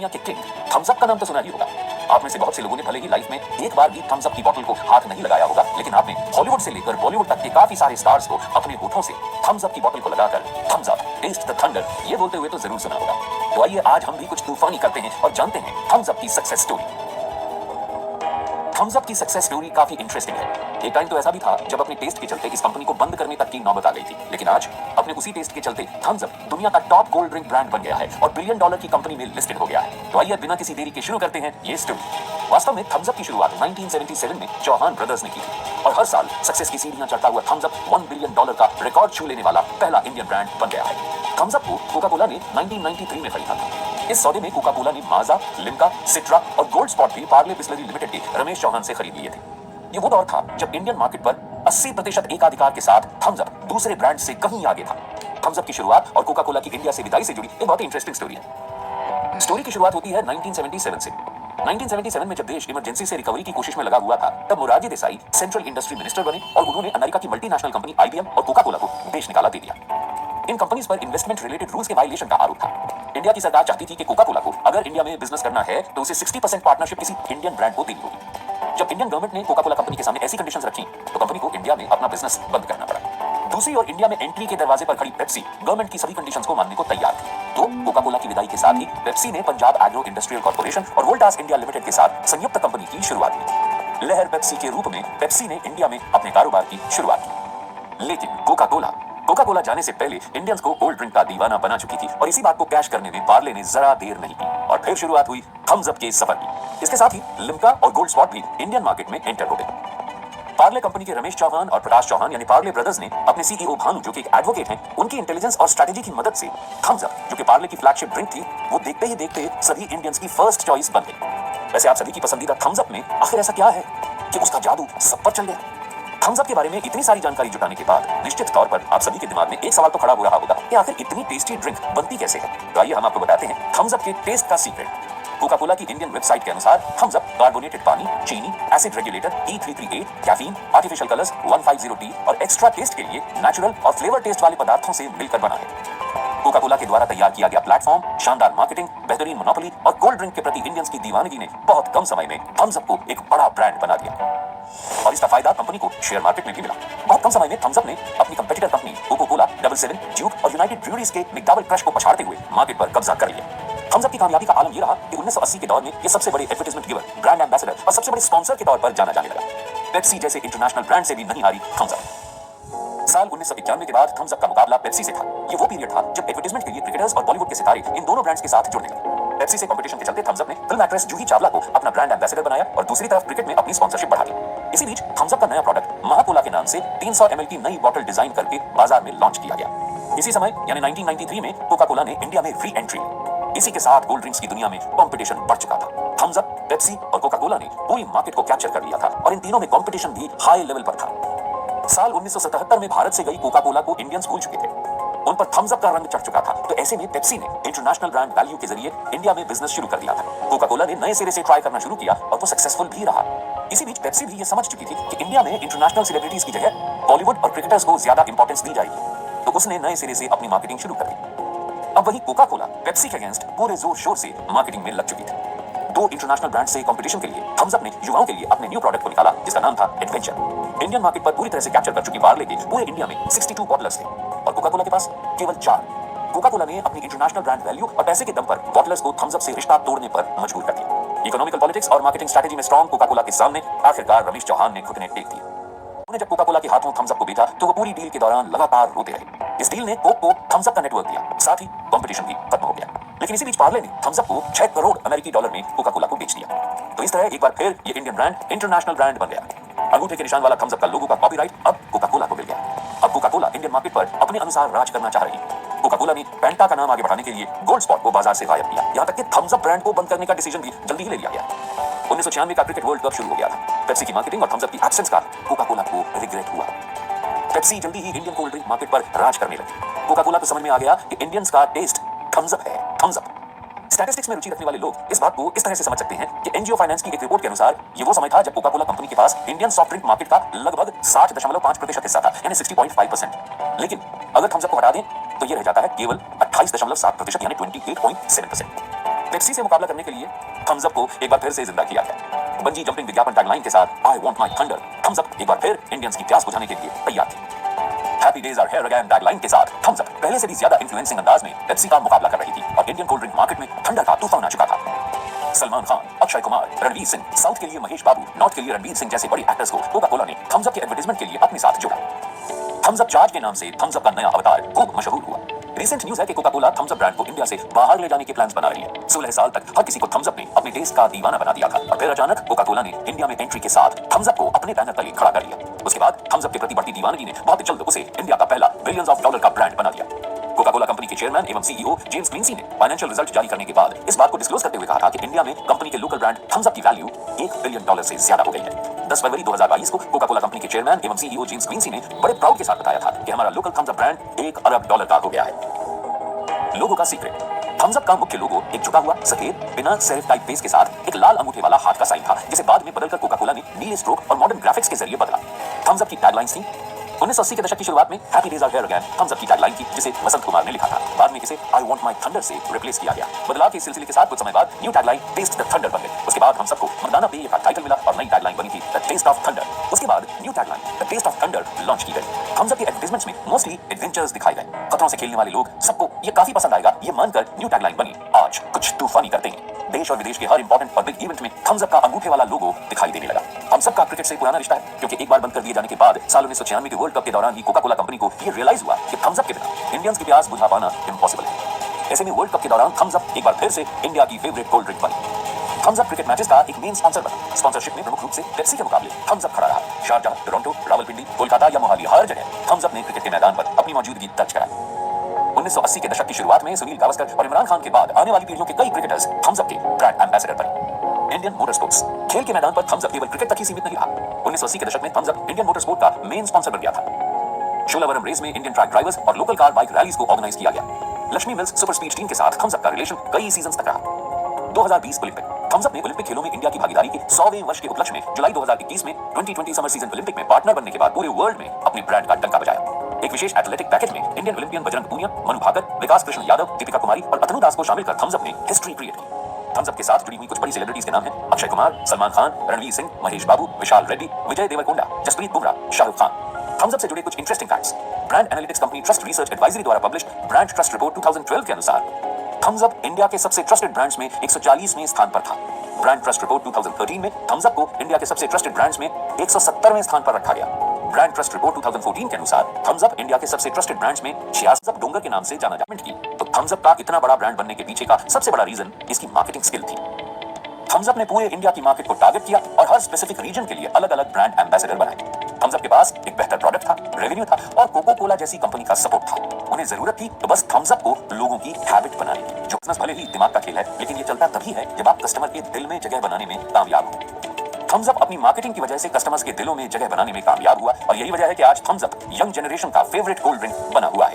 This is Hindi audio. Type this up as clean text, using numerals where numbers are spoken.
दुनिया के किंग थम्स अप का नाम तो सुना ही होगा। आप में से बहुत से लोगों ने भले ही लाइफ में एक बार भी थम्स अप की बोतल को हाथ नहीं लगाया होगा, लेकिन आपने हॉलीवुड से लेकर बॉलीवुड तक के काफी सारे स्टार्स को अपने होठों से थम्स अप की बोतल को लगाकर Thums Up taste the thunder ये बोलते हुए तो जरूर सुना होगा। तो आइए आज हम भी कुछ तूफानी करते हैं और जानते हैं थम्स अप की सक्सेस स्टोरी। थम्स अप की सक्सेस स्टोरी काफी इंटरेस्टिंग है। एक टाइम तो ऐसा भी था जब अपने टेस्ट के चलते इस कंपनी को बंद करने तक की नौबत आ गई थी, लेकिन आज अपने उसी टेस्ट के चलते थम्स अप दुनिया का टॉप कोल्ड ड्रिंक ब्रांड बन गया है और $1 बिलियन की कंपनी में लिस्टेड हो गया है। तो आइए बिना किसी देरी के शुरू करते हैं ये स्टोरी। वास्तव में थम्स अप की शुरुआत 1977 में चौहान ब्रदर्स ने की थी और हर साल सक्सेस की सीढ़ियां चढ़ता हुआ थम्स अप $1 बिलियन का रिकॉर्ड छू लेने वाला पहला इंडियन ब्रांड बन गया है। थम्स अप को कोका कोला ने 1993 में खरीदा था। इस सौदे में कोका कोला ने माजा, लिम्का, सिट्रा और गोल्ड स्पॉट भी पार्ले बिस्लरी लिमिटेड के रमेश चौहान से खरीद लिए थे। ये वो दौर था जब इंडियन मार्केट पर 80% एकाधिकार के साथ थम्स अप दूसरे ब्रांड से कहीं आगे था। थम्स अप की शुरुआत और कोका कोला की इंडिया से विदाई से जुड़ी एक बहुत ही इंटरेस्टिंग स्टोरी है। स्टोरी की शुरुआत होती है 1977 से। 1977 में जब देश इमरजेंसी से रिकवरी की कोशिश में लगा हुआ था, तब Morarji Desai central industry minister बने और उन्होंने अमेरिका की मल्टीनेशनल कंपनी IBM और कोका कोला को देश निकाला दे दिया। इन कंपनीज पर इन्वेस्टमेंट रिलेटेड रूल्स के वायलेशन का आरोप था। इंडिया की सरकार चाहती थी कि कोका कोला को अगर इंडिया में बिजनेस करना है तो उसे 60% पार्टनरशिप किसी इंडियन ब्रांड को देनी होगी। जब इंडियन गवर्नमेंट ने कोका कोला कंपनी के सामने ऐसी कंडीशंस रखी तो कंपनी को इंडिया में अपना बिजनेस बंद करना पड़ा। दूसरी ओर इंडिया में एंट्री के दरवाजे पर खड़ी पेप्सी गवर्नमेंट की सभी कंडीशंस को मानने को तैयार थी। तो कोका कोला की विदाई के साथ ही पेप्सी ने पंजाब एग्रो इंडस्ट्रियल कॉर्पोरेशन और वोल्टास इंडिया लिमिटेड के साथ संयुक्त कंपनी की शुरुआत की। लहर पेप्सी के रूप में पेप्सी ने इंडिया में अपने कारोबार की शुरुआत की। लेकिन कोका कोला जाने से पहले इंडियंस को कोल्ड ड्रिंक का दीवाना बना चुकी थी और इसी बात को कैश करने में पार्ले ने जरा देर नहीं की और फिर शुरुआत हुई थम्स अप के सफर की। इसके साथ ही लिम्का और गोल्ड स्पॉट भी इंडियन मार्केट में एंटर हो गए। पार्ले कंपनी के रमेश चौहान और प्रकाश चौहान यानी पार्ले ब्रदर्स ने अपने CEO भानु जो कि एक एडवोकेट हैं, उनकी इंटेलिजेंस और स्ट्रेटेजी की मदद से थम्स अप जो कि पार्ले की फ्लैगशिप ड्रिंक थी, वो देखते ही देखते सभी इंडियंस की फर्स्ट चॉइस बन गई। वैसे आप सभी की पसंदीदा थम्स अप में आखिर ऐसा क्या है कि उसका जादू सब पर चल गया? थम्स अप के बारे में इतनी सारी जानकारी जुटाने के बाद निश्चित तौर पर आप सभी के दिमाग में एक सवाल तो खड़ा हो रहा होगा कि आखिर इतनी टेस्टी ड्रिंक बनती कैसे है। तो आइए हम आपको बताते हैं थम्स अप के टेस्ट का सीक्रेट। कोका कोला की इंडियन वेबसाइट के अनुसार थम्स अप कार्बोनेटेड पानी, चीनी, acid regulator E338, caffeine, artificial colours 150T और एक्स्ट्रा टेस्ट के लिए नेचुरल और फ्लेवर टेस्ट वाले पदार्थों से मिलकर बना है। कोका कोला के द्वारा तैयार किया गया प्लेटफॉर्म, शानदार मार्केटिंग, बेहतरीन मोनोपोली और कोल्ड ड्रिंक के प्रति इंडियंस की दीवानगी ने बहुत कम समय में थम्स अप को एक बड़ा ब्रांड बना दिया और इसका फायदा कंपनी को शेयर मार्केट में भी मिला। बहुत कम समय में थम्स अप ने अपनी competitor company Coca Cola, double seven, Duke और यूनाइटेड ब्रूअरीज के मैकडॉवेल क्रश को पछाड़ते हुए मार्केट पर कब्जा कर लिया। थम्स अप की कामयाबी का आलम यह रहा कि 1980 के दौर में ये सबसे बड़े एडवर्टाइजमेंट गिवर, ब्रांड एम्बेसडर और सबसे बड़े स्पॉन्सर के तौर पर जाना जाने लगा। पेप्सी जैसे इंटरनेशनल ब्रांड से भी नहीं हारी थम्स अप। साल 1991 के बाद थम्स अप का मुकाबला पेप्सी से था। ये वो पीरियड था जब एडवर्टाइजमेंट के लिए क्रिकेटर्स और बॉलीवुड के सितारे इन दोनों ब्रांड्स के साथ जुड़ने लगे। पेप्सी से कंपटीशन के चलते थम्स अप ने फिल्म एक्ट्रेस जूही चावला को अपना ब्रांड एम्बेसडर बनाया और दूसरी तरफ क्रिकेट में अपनी स्पॉन्सरशिप बढ़ा दी। इसी बीच थम्स अप का नया प्रोडक्ट महाकोला के नाम से 300 ml की नई बोतल डिजाइन करके बाजार में लॉन्च किया गया। इसी समय यानी 1993 में कोका कोला ने इंडिया में री एंट्री ली। इसी के साथ कोल्ड ड्रिंक्स की दुनिया में कंपटीशन बढ़ चुका था। थम्स अप, पेप्सी और कोका कोला ने पूरी मार्केट को कैप्चर कर लिया था और इन तीनों में कंपटीशन भी हाई लेवल पर था। साल 1977 में भारत से गई कोका कोला को इंडियंस भूल चुके थे, उन पर थम्स अप का रंग चढ़ चुका था। तो ऐसे में पेप्सी ने इंटरनेशनल ब्रांड वैल्यू के जरिए इंडिया में बिजनेस शुरू कर दिया था। कोका कोला ने नए सिरे से ट्राई करना शुरू किया और वो सक्सेसफुल भी रहा। इसी बीच पेप्सी भी ये समझ चुकी थी कि इंडिया में इंटरनेशनल सेलिब्रिटीज की जगह बॉलीवुड और क्रिकेटर्स को ज्यादा इंपॉर्टेंस दी जाएगी, तो उसने नए सिरे से अपनी मार्केटिंग शुरू कर दी। अब वही कोका कोला पेप्सी के अगेंस्ट पूरे जोर शोर से मार्केटिंग में लग चुकी थी। दो इंटरनेशनल ब्रांड से कंपटीशन के लिए थम्स अप ने युवाओं के लिए अपने न्यू प्रोडक्ट को निकाला जिसका नाम था एडवेंचर। इंडियन मार्केट पर पूरी तरह से कैप्चर कर चुकी पार्ले के पूरे इंडिया में 62 बॉटलर्स थे और कोका कोला के पास केवल 4। कोका कोला ने अपनी इंटरनेशनल ब्रांड वैल्यू और पैसे के दम पर बॉटलर्स को थम्स अप से रिश्ता तोड़ने पर मजबूर कर दिया। इकोनॉमिकल पॉलिटिक्स और मार्केटिंग स्ट्रेटेजी में स्ट्रॉन्ग कोका कोला के सामने आखिरकार रमेश चौहान ने घुटने टेक दिए। उन्होंने जब कोका कोला के हाथों थम्स अप को बेचा तो वो पूरी डील के दौरान लगातार रोते रहे। इस डील ने कोक को थम्स अप का नेटवर्क दिया, साथ ही कंपटीशन भी खत्म हो गया। लेकिन इसी बीच पार्ले ने थम्स अप को 6 करोड़ अमेरिकी डॉलर में कोका कोला को बेच दिया। तो इस तरह एक बार फिर ये इंडियन ब्रांड इंटरनेशनल ब्रांड बन गया। अंगूठे के निशान वाला थम्स अप का लोगो का कॉपीराइट अब कोका कोला को मिल गया। अब कोका कोला इंडियन मार्केट पर अपने अनुसार राज करना चाह रही है। कोका कोला ने पेंटा का नाम आगे बढ़ाने के लिए गोल्ड स्पॉट को बाजार से गायब किया। यहाँ तक कि थम्स अप ब्रांड को बंद करने का डिसीजन भी जल्दी ही ले लिया गया। 1996 का क्रिकेट वर्ल्ड कप शुरू हो गया था। पेप्सी की मार्केटिंग और थम्स अप की एब्सेंस का कोका कोला को रिग्रेट हुआ। पेप्सी जल्दी ही इंडियन कोल्ड ड्रिंक मार्केट पर राज करने लगी। कोका कोला को समझ में आ गया कि इंडियंस का टेस्ट थम्स अप है, थम्स अप। स्टैटिस्टिक्स में रुचि रखने वाले लोग इस बात को इस तरह से समझ सकते हैं कि एनजीओ फाइनेंस की एक रिपोर्ट के अनुसार ये वो समय था जब कोका कोला कंपनी के पास इंडियन सॉफ्ट ड्रिंक मार्केट का लगभग 60.5% हिस्सा था, यानी 60.5%। लेकिन अगर थम्स अप को हटा दें तो ये रह जाता है केवल 28.7% यानी 28.7%। पेप्सी से मुकाबला करने के लिए थम्स अप को एक बार फिर से जिंदा किया गया। बंजी जंपिंग विज्ञापन टैगलाइन के साथ I want my thunder, Thums Up एक बार फिर इंडियंस की प्यास बुझाने के लिए तैयार थे। Happy days are here again tagline के साथ थम्स अप पहले से भी ज्यादा इन्फ्लुएंसिंग अंदाज में पेप्सी का मुकाबला कर रही थी और इंडियन कोल्ड ड्रिंक मार्केट में थंडर का तूफान आ चुका था। सलमान खान, अक्षय कुमार, रणवीर सिंह, साउथ के लिए महेश बाबू, नॉर्थ के लिए रणवीर सिंह जैसे बड़े एक्टर्स को कोका कोला ने थम्स अप के एडवर्टाइजमेंट के लिए अपने साथ जोड़ा। थम्स अप चार्ज के नाम से थम्स अप का नया अवतार खूब मशहूर हुआ। रिसेंट न्यूज है कि Coca Cola Thums Up brand को इंडिया से बाहर ले जाने के प्लान्स बना रही है। 16 साल तक हर किसी को थम्स अप ने अपने टेस्ट का दीवाना बना दिया था और फिर अचानक कोका कोला ने इंडिया में एंट्री के साथ थम्स अप को अपने बैनर तले खड़ा कर लिया। उसके बाद थम्स अप के प्रति बढ़ती दीवानगी ने बहुत जल्द उसे इंडिया का पहला बिलियंस ऑफ डॉलर का ब्रांड बना दिया। कोका कोला कंपनी के चेयरमैन एवं सीईओ जेम्स क्विंसी ने फाइनेंशियल रिजल्ट जारी करने के बाद इस बात को डिस्क्लोज करते हुए कहा था कि इंडिया में कंपनी के लोकल ब्रांड थम्स अप की वैल्यू $1 बिलियन से ज्यादा हो गई है। 10 फरवरी 2022 को कोका कोला कंपनी के चेयरमैन एवं सीईओ जेम्स क्विंसी ने बड़े प्राउड के साथ बताया था कि हमारा लोकल थम्स अप ब्रांड $1 अरब का हो गया है। लोगो का सीक्रेट, थम्स अप का मुख्य लोगो एक झुका हुआ सफेद बिना सेरिफ टाइप बेस के साथ एक लाल अंगूठे वाला हाथ का साइन था, जिसे बाद में बदलकर कोका कोला ने नीले स्ट्रोक और मॉडर्न ग्राफिक्स के जरिए बदला। थम्स अप की टैगलाइंस थी 1980 के दशक की शुरुआत में happy days are here again Thums Up की टैगलाइन थी, जिसे वसंत कुमार ने लिखा था। बाद में इसे आई वांट माय थंडर से रिप्लेस किया गया। बदलाव के सिलसिले के साथ कुछ समय बाद new tagline taste the thunder बन गई। उसके बाद हम सबको मर्दाना पेय का टाइटल मिला और नई टैगलाइन बनी थी द टेस्ट ऑफ थंडर। उसके बाद new tagline the taste of thunder launch की गई। थम्स अप के एडवर्टाइजमेंट्स में मोस्टली एडवेंचर्स दिखाए गए। खतरों से खेलने वाले लोग सबको ये काफी पसंद आएगा ये मानकर न्यू टैगलाइन बनी आज कुछ तूफानी करते हैं। देश और विदेश के हर इंपॉर्टेंट और बिग इवेंट में थम्स अप का अंगूठे वाला लोगो दिखाई देने लगा। हम सबका क्रिकेट से पुराना रिश्ता है, क्योंकि एक बार बंद कर दिए जाने के बाद साल 1996 के वर्ल्ड कप के दौरान ही कोका कोला कंपनी को ये रियलाइज हुआ कि थम्स अप के बिना इंडियंस की प्यास बुझा पाना इम्पॉसिबल है। ऐसे में वर्ल्ड कप के दौरान थम्स अप एक बार फिर से इंडिया की फेवरेट कोल्ड ड्रिंक बनी। थम्स अप क्रिकेट मैचेस का एक मेन स्पॉन्सर बना। स्पॉन्सरशिप में प्रमुख रूप से पेप्सी के मुकाबले थम्स अप खड़ा रहा। शारजाह, टोरंटो, रावलपिंडी, कोलकाता या मोहाली हर जगह थम्स अप ने क्रिकेट के मैदान पर अपनी मौजूदगी दर्ज कराई। 1980 के दशक की शुरुआत में सुनील गावस्कर और इमरान खान के बाद आने वाली पीढ़ियों के कई क्रिकेटर्स थम्स अप के ब्रांड एम्बेसडर बने। इंडियन मोटर स्पोर्ट्स, खेल के मैदान पर थम्स अप केवल क्रिकेट तक ही सीमित नहीं रहा। 1980 के दशक में Thums Up Indian motor sport का मेन स्पॉन्सर बन गया था। शोलावरम रेस में इंडियन ट्रैक ड्राइवर्स और लोकल कार बाइक रैलीज को ऑर्गेनाइज किया गया। Lakshmi mills super speed team के साथ थम्स अप का रिलेशन कई सीजन्स तक रहा। 2020 ओलंपिक, थम्स अप ने ओलंपिक खेलों में इंडिया की भागीदारी के 100वें वर्ष के उपलक्ष्य में जुलाई 2021 में 2020 समर सीजन ओलंपिक में पार्टनर बनने के बाद पूरे वर्ल्ड में अपने ब्रांड का डंका बजाया। एक विशेष एथलेटिक पैकेज में इंडियन ओलंपियन बजरंग पूनिया, मनु भाकर, विकास कृष्ण यादव, दीपिका कुमारी और अतनु दास को शामिल कर थम्स अप ने हिस्ट्री क्रिएट की। थम्स अप के साथ जुड़ी हुई कुछ बड़ी सेलिब्रिटीज के नाम हैं अक्षय कुमार, सलमान खान, रणवीर सिंह, महेश बाबू, विशाल रेड्डी, विजय देवरकोंडा, जसप्रीत बुमराह, शाहरुख खान। थम्स अप से जुड़े कुछ interesting facts. Brand analytics company trust research advisory द्वारा पब्लिश्ड ब्रांड ट्रस्ट रिपोर्ट 2012 के अनुसार थम्स अप इंडिया के सबसे ट्रस्टेड ब्रांड्स में 140वें स्थान पर था। ब्रांड ट्रस्ट रिपोर्ट 2013 में थम्स अप को इंडिया के सबसे ट्रस्टेड ब्रांड्स में 170वें स्थान पर रखा गया। ब्रांड ट्रस्ट रिपोर्ट 2014 के अनुसार थम्स अप इंडिया के सबसे ट्रस्टेड ब्रांड्स में 66 डोंगर के नाम से जाना जाता की। तो थम्स अप का इतना बड़ा ब्रांड बनने के पीछे का सबसे बड़ा रीजन इसकी मार्केटिंग स्किल थी। थम्स अप ने पूरे इंडिया की मार्केट को टारगेट किया और हर स्पेसिफिक रीजन के लिए अलग-अलग ब्रांड एम्बेसडर बनाए। थम्स अप के पास एक बेहतर प्रोडक्ट था, रेवेन्यू था और कोका कोला जैसी कंपनी का सपोर्ट था। उन्हें जरूरत थी तो बस थम्स अप को लोगों की हैबिट बनाने की। जो बिजनेस भले ही दिमाग का खेल है, लेकिन ये चलता तभी है जब आप कस्टमर के दिल में जगह बनाने में कामयाब हो। थम्स अप अपनी मार्केटिंग की वजह से कस्टमर्स के दिलों में जगह बनाने में कामयाब हुआ और यही वजह है कि आज थम्स अप यंग जनरेशन का फेवरेट कोल्ड ड्रिंक बना हुआ है।